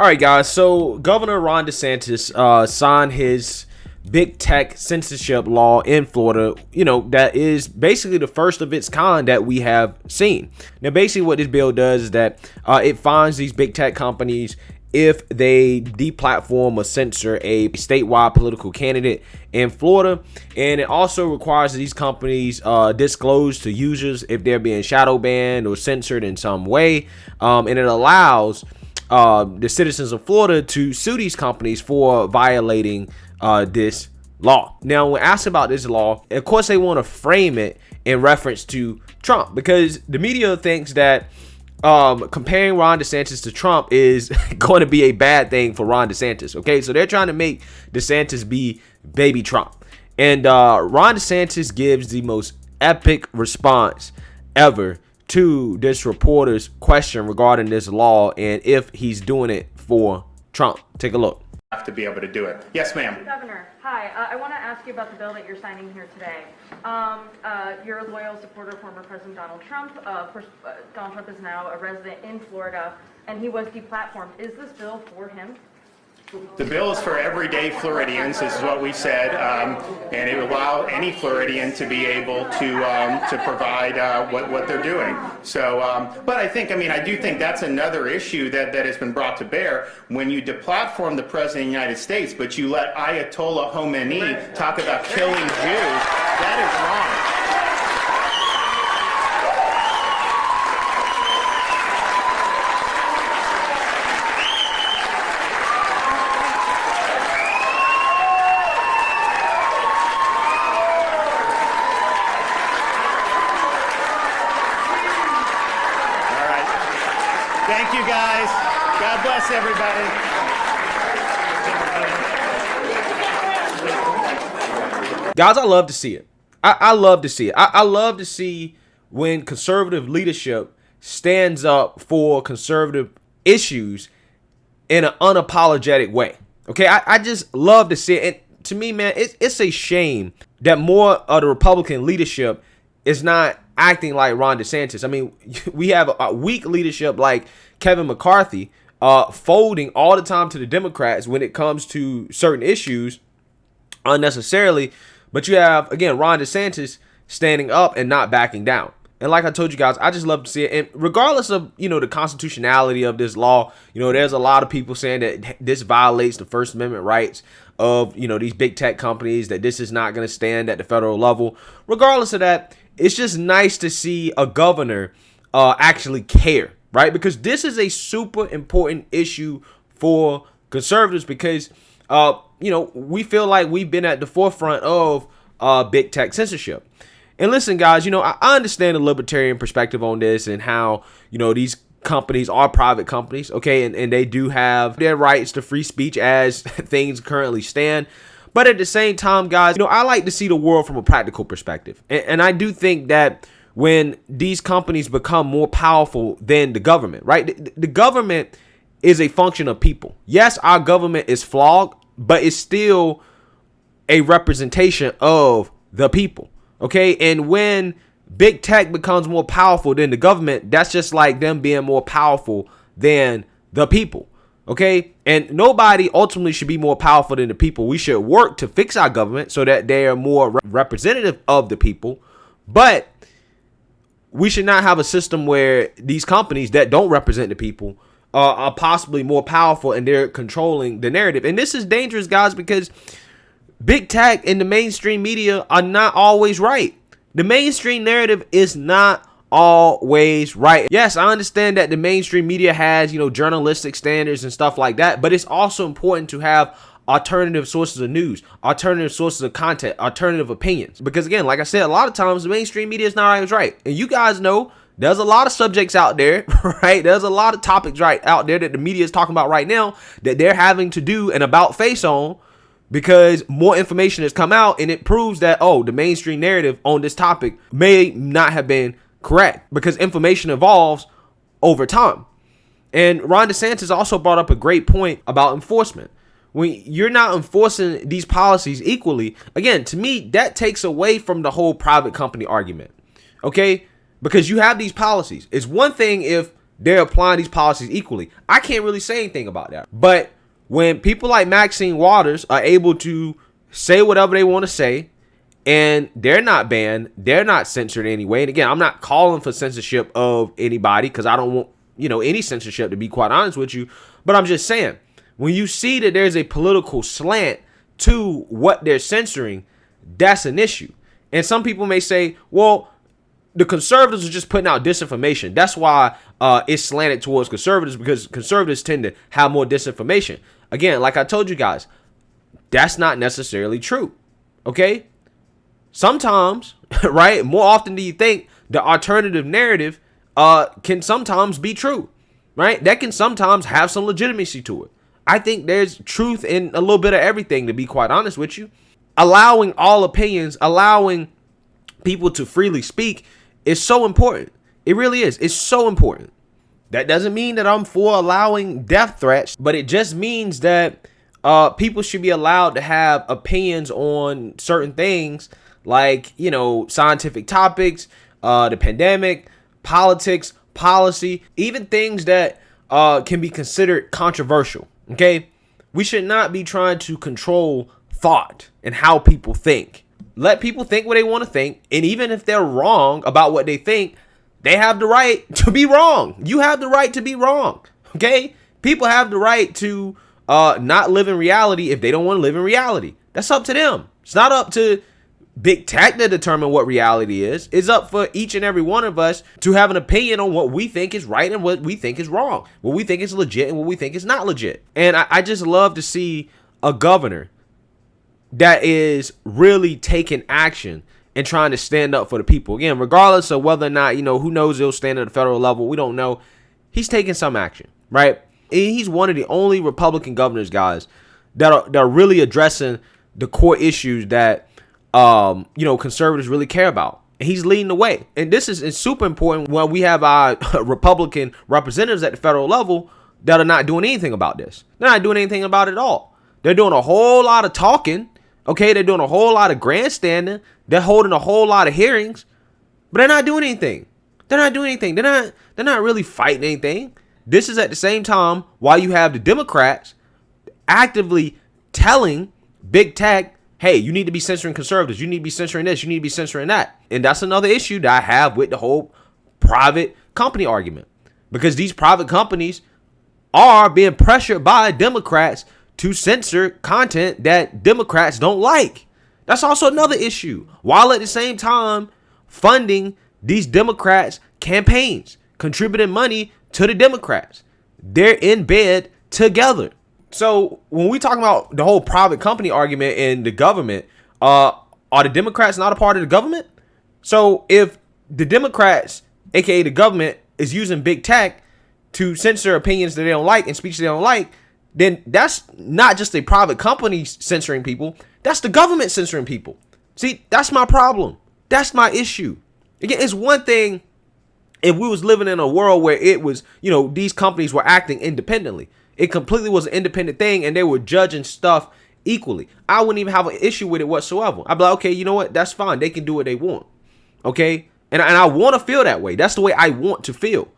All right, guys. So Governor Ron DeSantis signed his big tech censorship law in Florida, that is basically the first of its kind that we have seen. Now, basically what this bill does is that it fines these big tech companies if they deplatform or censor a statewide political candidate in Florida. And it also requires these companies disclose to users if they're being shadow banned or censored in some way. And it allows the citizens of Florida to sue these companies for violating this law. Now, when asked about this law, of course, they want to frame it in reference to Trump, because the media thinks that comparing Ron DeSantis to Trump is going to be a bad thing for Ron DeSantis. Okay, so they're trying to make DeSantis be baby Trump. And Ron DeSantis gives the most epic response ever to this reporter's question regarding this law and if he's doing it for Trump. Take a look. Have to be able to do it. Yes, ma'am. Governor, hi. I want to ask you about the bill that you're signing here today. You're a loyal supporter of former President Donald Trump. Of course, Donald Trump is now a resident in Florida, and he was deplatformed. Is this bill for him? The bill is for everyday Floridians, this is what we said, and it will allow any Floridian to be able to provide what they're doing. So, but I do think that's another issue that has been brought to bear. When you deplatform the President of the United States, but you let Ayatollah Khomeini talk about killing Jews, that is wrong. Thank you, guys. God bless everybody. Guys, I love to see it. I love to see it. I love to see when conservative leadership stands up for conservative issues in an unapologetic way. Okay, I just love to see it. And to me, man, it's a shame that more of the Republican leadership is not acting like Ron DeSantis. I mean, we have a weak leadership like Kevin McCarthy folding all the time to the Democrats when it comes to certain issues unnecessarily. But you have, again, Ron DeSantis standing up and not backing down. And like I told you guys, I just love to see it. And regardless of, the constitutionality of this law, there's a lot of people saying that this violates the First Amendment rights of, these big tech companies, that this is not going to stand at the federal level. Regardless of that, it's just nice to see a governor actually care, right? Because this is a super important issue for conservatives because, we feel like we've been at the forefront of big tech censorship. And listen, guys, I understand the libertarian perspective on this and how, these companies are private companies, okay? And they do have their rights to free speech as things currently stand. But at the same time, guys, I like to see the world from a practical perspective. And I do think that when these companies become more powerful than the government, right? The government is a function of people. Yes, our government is flawed, but it's still a representation of the people, okay? And when big tech becomes more powerful than the government, that's just like them being more powerful than the people. Okay, and nobody ultimately should be more powerful than the people. We should work to fix our government so that they are more representative of the people. But we should not have a system where these companies that don't represent the people are possibly more powerful and they're controlling the narrative. And this is dangerous, guys, because big tech and the mainstream media are not always right. The mainstream narrative is not always right. Yes, I understand that the mainstream media has, journalistic standards and stuff like that, but it's also important to have alternative sources of news, alternative sources of content, alternative opinions. Because again, like I said, a lot of times the mainstream media is not always right. And you guys know there's a lot of subjects out there, right? There's a lot of topics right out there that the media is talking about right now that they're having to do an about face on because more information has come out and it proves that, the mainstream narrative on this topic may not have been correct because information evolves over time. And Ron DeSantis also brought up a great point about enforcement. When you're not enforcing these policies equally, again, to me, that takes away from the whole private company argument. Okay? Because you have these policies. It's one thing if they're applying these policies equally. I can't really say anything about that. But when people like Maxine Waters are able to say whatever they want to say, and they're not banned, they're not censored anyway. And again, I'm not calling for censorship of anybody because I don't want, any censorship, to be quite honest with you. But I'm just saying, when you see that there's a political slant to what they're censoring, that's an issue. And some people may say, well, the conservatives are just putting out disinformation. That's why it's slanted towards conservatives, because conservatives tend to have more disinformation. Again, like I told you guys, that's not necessarily true. Okay? Sometimes, right? More often than you think, the alternative narrative can sometimes be true, right? That can sometimes have some legitimacy to it. I think there's truth in a little bit of everything, to be quite honest with you. Allowing all opinions, allowing people to freely speak is so important. It really is. It's so important. That doesn't mean that I'm for allowing death threats, but it just means that people should be allowed to have opinions on certain things, like, scientific topics, the pandemic, politics, policy, even things that can be considered controversial. Okay, we should not be trying to control thought and how people think. Let people think what they want to think, and even if they're wrong about what they think, they have the right to be wrong. You have the right to be wrong. Okay, people have the right to not live in reality if they don't want to live in reality. That's up to them. It's not up to big tech to determine what reality is. It's up for each and every one of us to have an opinion on what we think is right and what we think is wrong, what we think is legit and what we think is not legit. And I just love to see a governor that is really taking action and trying to stand up for the people. Again, regardless of whether or not, who knows, he'll stand at the federal level. We don't know. He's taking some action, right? And he's one of the only Republican governors, guys, that are really addressing the core issues that conservatives really care about. And he's leading the way. And this is super important when we have our Republican representatives at the federal level that are not doing anything about this. They're not doing anything about it at all. They're doing a whole lot of talking. Okay, they're doing a whole lot of grandstanding. They're holding a whole lot of hearings, but they're not doing anything. They're not doing anything. They're not really fighting anything. This is at the same time while you have the Democrats actively telling big tech, hey, you need to be censoring conservatives. You need to be censoring this. You need to be censoring that. And that's another issue that I have with the whole private company argument, because these private companies are being pressured by Democrats to censor content that Democrats don't like. That's also another issue, while at the same time funding these Democrats' campaigns, contributing money to the Democrats. They're in bed together. So when we talk about the whole private company argument in the government, are the Democrats not a part of the government? So if the Democrats, aka the government, is using big tech to censor opinions that they don't like and speech they don't like, then that's not just a private company censoring people. That's the government censoring people. See, that's my problem. That's my issue. Again, it's one thing if we was living in a world where it was, these companies were acting independently. It completely was an independent thing and they were judging stuff equally. I wouldn't even have an issue with it whatsoever. I'd be like, okay, you know what? That's fine. They can do what they want. Okay? And I want to feel that way. That's the way I want to feel.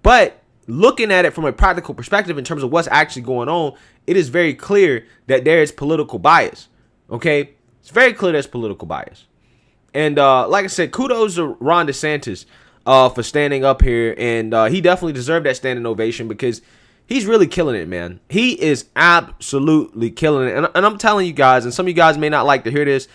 But looking at it from a practical perspective in terms of what's actually going on, it is very clear that there is political bias. Okay? It's very clear there's political bias. And like I said, kudos to Ron DeSantis for standing up here. And he definitely deserved that standing ovation because he's really killing it, man. He is absolutely killing it. And I'm telling you guys, and some of you guys may not like to hear this,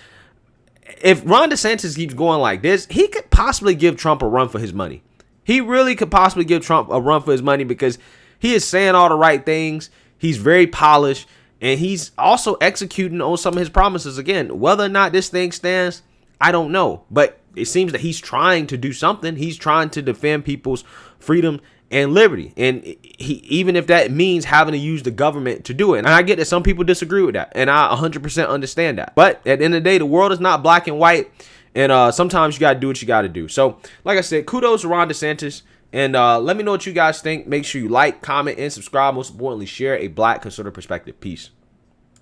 if Ron DeSantis keeps going like this, he could possibly give Trump a run for his money. He really could possibly give Trump a run for his money because he is saying all the right things. He's very polished, and he's also executing on some of his promises. Again, whether or not this thing stands, I don't know. But it seems that he's trying to do something. He's trying to defend people's freedom and liberty. And even if that means having to use the government to do it. And I get that some people disagree with that. And I 100% understand that. But at the end of the day, the world is not black and white. And sometimes you got to do what you got to do. So, like I said, kudos to Ron DeSantis. And let me know what you guys think. Make sure you like, comment, and subscribe. Most importantly, share a black conservative perspective. Peace.